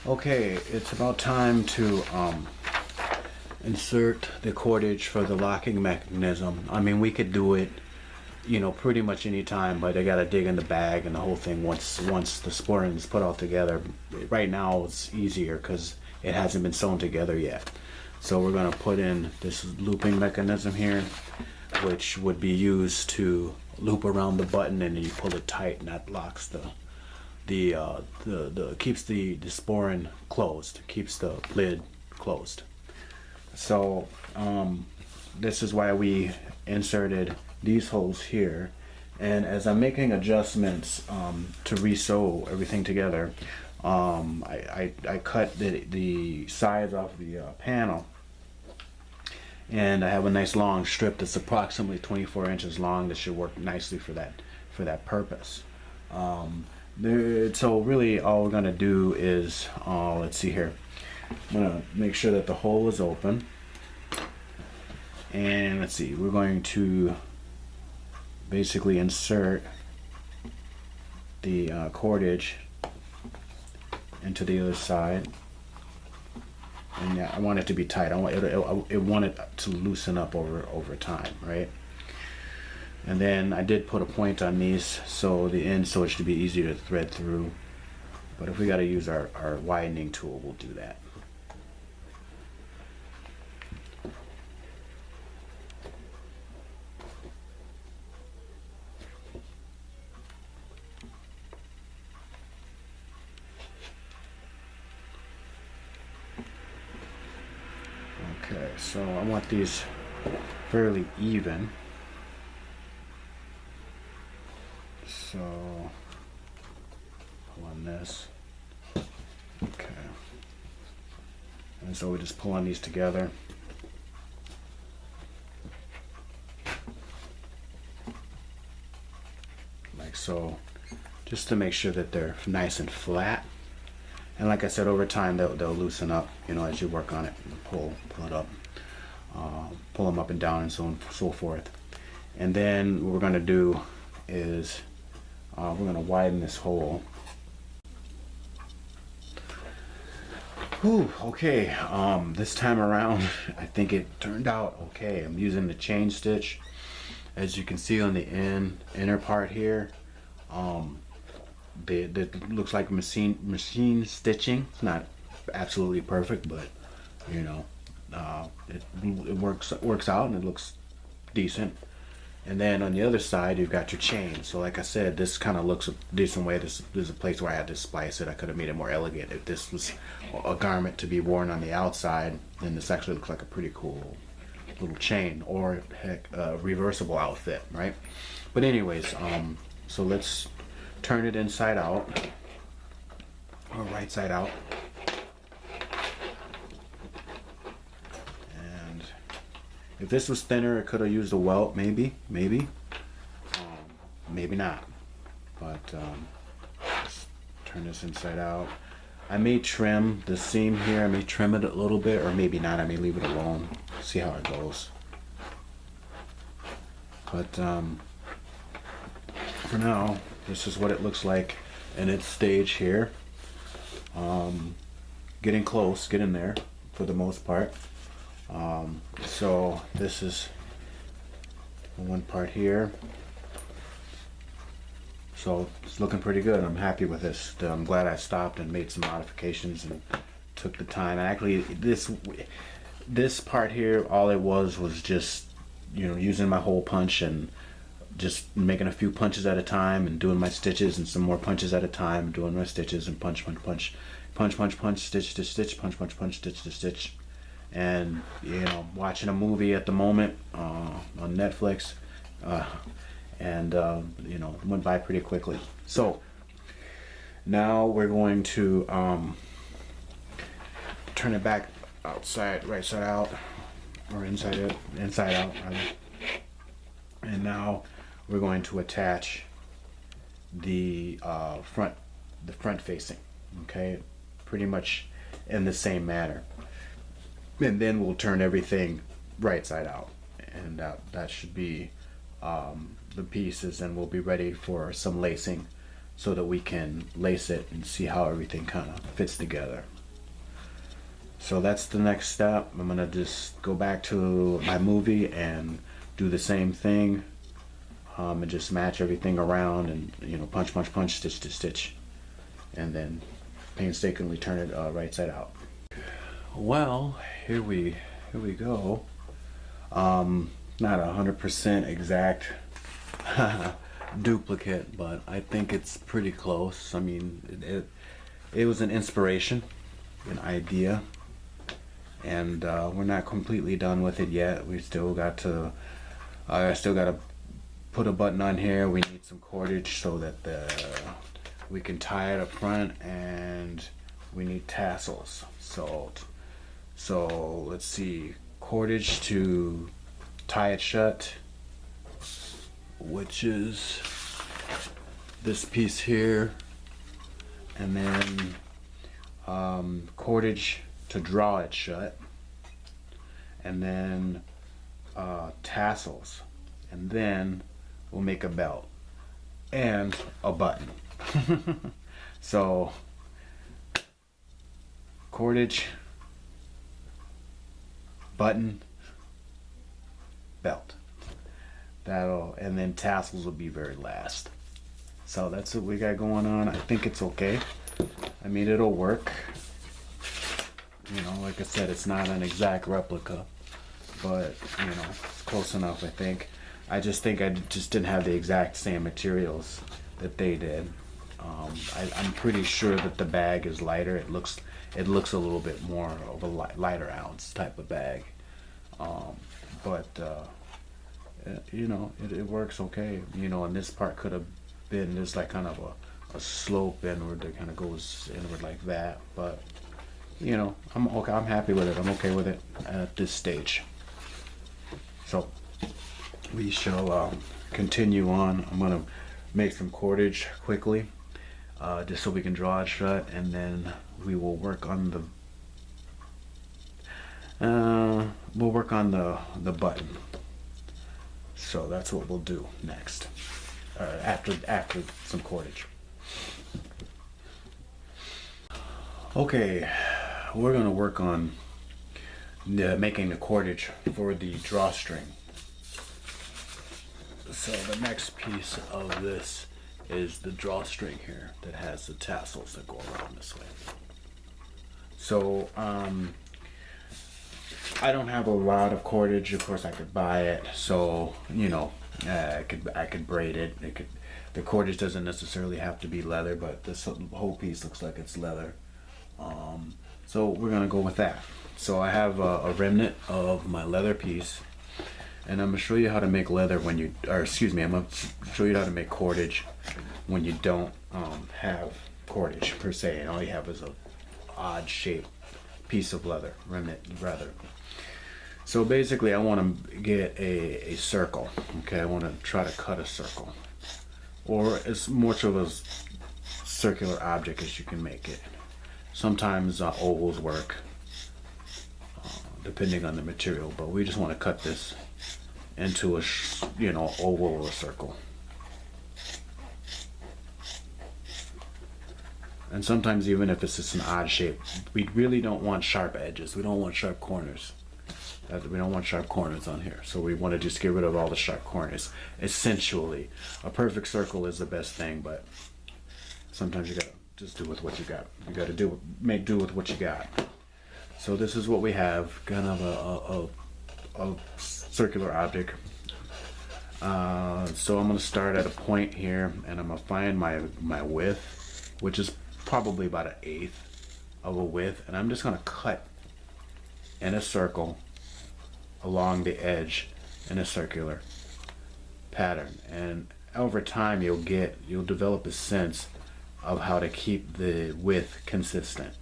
Okay, it's about time to insert the cordage for the locking mechanism. I mean, we could do it, pretty much any time, but I gotta dig in the bag and the whole thing once the sporran is put all together. Right now it's easier because it hasn't been sewn together yet. So we're gonna put in this looping mechanism here, which would be used to loop around the button, and then you pull it tight, and that locks the keeps the sporran closed, keeps the lid closed. So this is why we inserted these holes here. And as I'm making adjustments to re-sew everything together, I cut the sides off the panel, and I have a nice long strip that's approximately 24 inches long that should work nicely for that purpose. So really all we're gonna do is, let's see here, I'm gonna make sure that the hole is open, and let's see, we're going to basically insert the cordage into the other side. And yeah, I want it to be tight. I want it to loosen up over time, right? And then I did put a point on these so it should be easy to thread through. But if we got to use our widening tool, we'll do that. Okay, so I want these fairly even. So pull on this. Okay. And so we just pull on these together. Like so, just to make sure that they're nice and flat. And like I said, over time they'll loosen up, as you work on it. Pull it up, pull them up and down, and so on and so forth. And then what we're going to do is we're going to widen this hole. Whew, okay, this time around I think it turned out okay. I'm using the chain stitch, as you can see on the inner part here. That looks like machine stitching. It's not absolutely perfect, but it works out, and it looks decent. And then on the other side you've got your chain. So like I said, this kind of looks a decent way. There's a place where I had to splice it. I could have made it more elegant. If this was a garment to be worn on the outside, then this actually looks like a pretty cool little chain, or heck, a reversible outfit, right? But anyways, so let's turn it inside out, or right side out. And if this was thinner, it could have used a welt, maybe maybe not. But let's turn this inside out. I may trim the seam here. I may trim it a little bit, or maybe not. I may leave it alone. See how it goes. But for now, this is what it looks like in its stage here. Getting close, getting there for the most part. So this is one part here. So it's looking pretty good. I'm happy with this. I'm glad I stopped and made some modifications and took the time. And actually, this part here, all it was just using my hole punch and just making a few punches at a time, and doing my stitches, and some more punches at a time, doing my stitches, and punch, stitch to stitch, punch, stitch to stitch. And watching a movie at the moment on Netflix, and it went by pretty quickly. So now we're going to turn it back outside, right side out, or inside out rather. And now we're going to attach the front facing, okay, pretty much in the same manner. And then we'll turn everything right side out, and that should be the pieces, and we'll be ready for some lacing so that we can lace it and see how everything kind of fits together. So that's the next step. I'm gonna just go back to my movie and do the same thing, and just match everything around, and you know, punch, punch, punch, stitch to stitch, and then painstakingly turn it right side out. Well, here we go. Not 100% exact duplicate, but I think it's pretty close. I mean, it was an inspiration, an idea, and we're not completely done with it yet. We still got to I still got to put a button on here. We need some cordage so that we can tie it up front, and we need tassels. So let's see, cordage to tie it shut, which is this piece here, and then cordage to draw it shut, and then tassels, and then we'll make a belt and a button. So cordage, button, belt. And then tassels will be very last. So that's what we got going on. I think it's okay. I mean, it'll work. You know, like I said, it's not an exact replica, but you know, it's close enough, I think. I just think I just didn't have the exact same materials that they did. I'm pretty sure that the bag is lighter. It looks a little bit more of a lighter ounce type of bag, but you know, it works okay. You know, and this part could have been just like kind of a slope inward that kind of goes inward like that, but you know, I'm okay. I'm happy with it. I'm okay with it at this stage. So we shall continue on. I'm gonna make some cordage quickly, just so we can draw it shut, and then we will work on the button. So that's what we'll do next, after some cordage. Okay, we're gonna work on making the cordage for the drawstring. So the next piece of this is the drawstring here that has the tassels that go around this way. So I don't have a lot of cordage. Of course, I could buy it. So you know, I could braid it. The cordage doesn't necessarily have to be leather, but this whole piece looks like it's leather. So we're gonna go with that. So I have a remnant of my leather piece, and I'm gonna show you how to make leather when you, or excuse me, I'm gonna show you how to make cordage when you don't have cordage per se, and all you have is a odd shaped piece of leather, remnant rather. So basically, I want to get a circle. Okay, I want to try to cut a circle, or as much of a circular object as you can make it. Sometimes ovals work, depending on the material, but we just want to cut this into a oval or a circle. And sometimes even if it's just an odd shape, we really don't want sharp edges. We don't want sharp corners. We don't want sharp corners on here. So we want to just get rid of all the sharp corners. Essentially, a perfect circle is the best thing, but sometimes you gotta just do with what you got. You gotta make do with what you got. So this is what we have, kind of a circular object. So I'm gonna start at a point here, and I'm gonna find my width, which is probably about 1/8 of a width, and I'm just gonna cut in a circle along the edge in a circular pattern. And over time you'll develop a sense of how to keep the width consistent.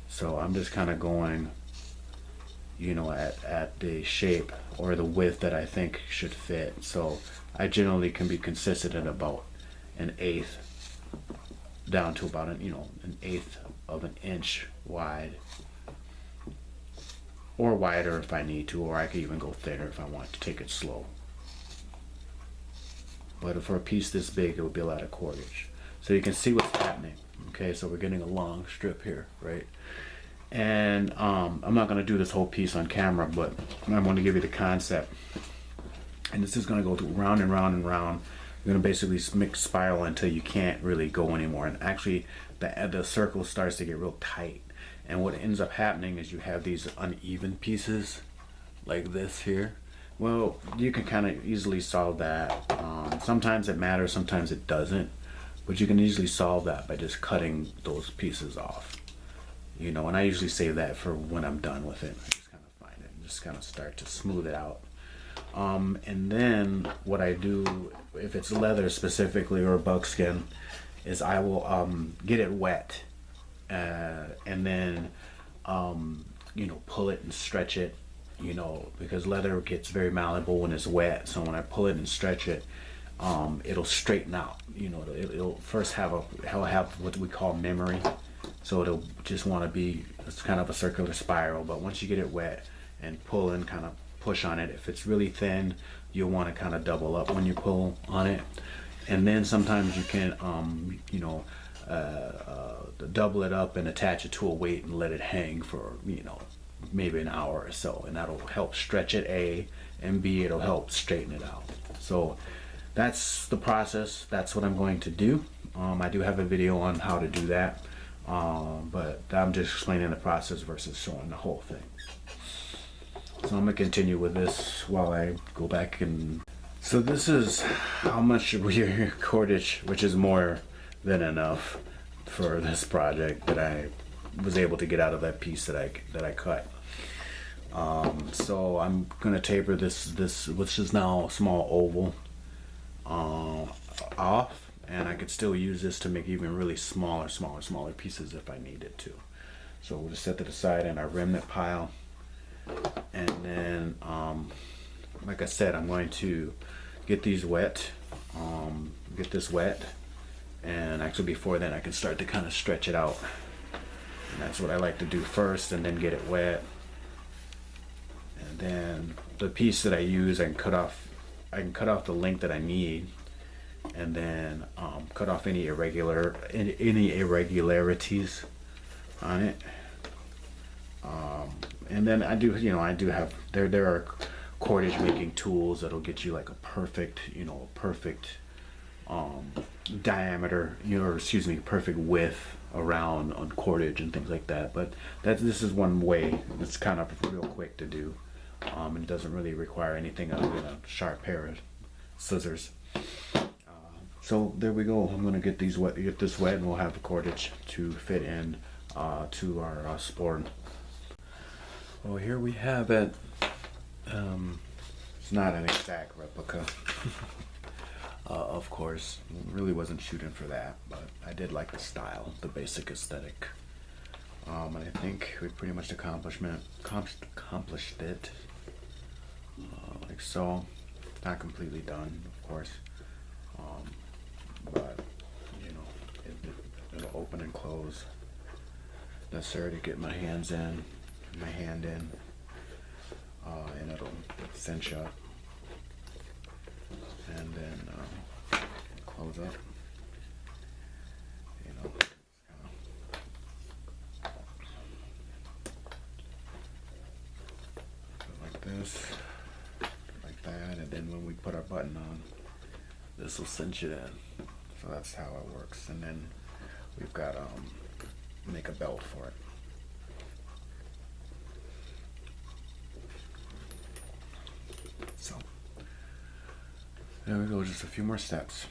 So I'm just kind of going, you know, at the shape or the width that I think should fit. So I generally can be consistent at about 1/8 down to about 1/8 of an inch wide, or wider if I need to, or I could even go thinner if I want to take it slow. But for a piece this big, it would be a lot of cordage. so you can see what's happening. Okay, so we're getting a long strip here, right? And I'm not going to do this whole piece on camera, but I'm going to give you the concept. And this is going to go round and round and round. You're going to basically spiral until you can't really go anymore. And actually, the circle starts to get real tight. And what ends up happening is you have these uneven pieces, like this here. Well, you can kind of easily solve that. Sometimes it matters, sometimes it doesn't. But you can easily solve that by just cutting those pieces off. You know, and I usually save that for when I'm done with it. I just kind of find it and just kind of start to smooth it out. And then what I do, if it's leather specifically or buckskin, is I will get it wet and then you know, pull it and stretch it, you know, because leather gets very malleable when it's wet. So when I pull it and stretch it, it'll straighten out. You know, it'll first it'll have what we call memory. So it'll just want to be, it's kind of a circular spiral, but once you get it wet and pull and kind of push on it, if it's really thin, you'll want to kind of double up when you pull on it. And then sometimes you can, you know, double it up and attach it to a weight and let it hang for, you know, maybe an hour or so, and that'll help stretch it, A, and B, it'll help straighten it out. So that's the process. That's what I'm going to do. I do have a video on how to do that. But I'm just explaining the process versus showing the whole thing. So I'm going to continue with this while I go back. And so this is how much cordage, which is more than enough for this project, that I was able to get out of that piece that I cut. So I'm going to taper this which is now a small oval, off. And I could still use this to make even really smaller pieces if I needed to. So we'll just set that aside in our remnant pile. And then, like I said, I'm going to get these wet, get this wet. And actually before then I can start to kind of stretch it out. And that's what I like to do first, and then get it wet. And then the piece that I use, I can cut off the length that I need. And then cut off any irregularities on it. And then I do have there are cordage making tools that'll get you like a perfect diameter, or excuse me, perfect width around on cordage and things like that. But this is one way. It's kind of real quick to do. It doesn't really require anything other than a sharp pair of scissors. So there we go. I'm gonna get this wet, and we'll have the cordage to fit in to our sporran. Well, here we have it. It's not an exact replica, of course. Really wasn't shooting for that, but I did like the style, the basic aesthetic. And I think we pretty much accomplished it. Like so. Not completely done, of course. But you know, it'll open and close. Necessary to get my hand in, and it'll cinch up, and then close up. You know, like this, like that, and then when we put our button on, this will cinch it in. So that's how it works. And then we've got make a belt for it. So there we go, just a few more steps.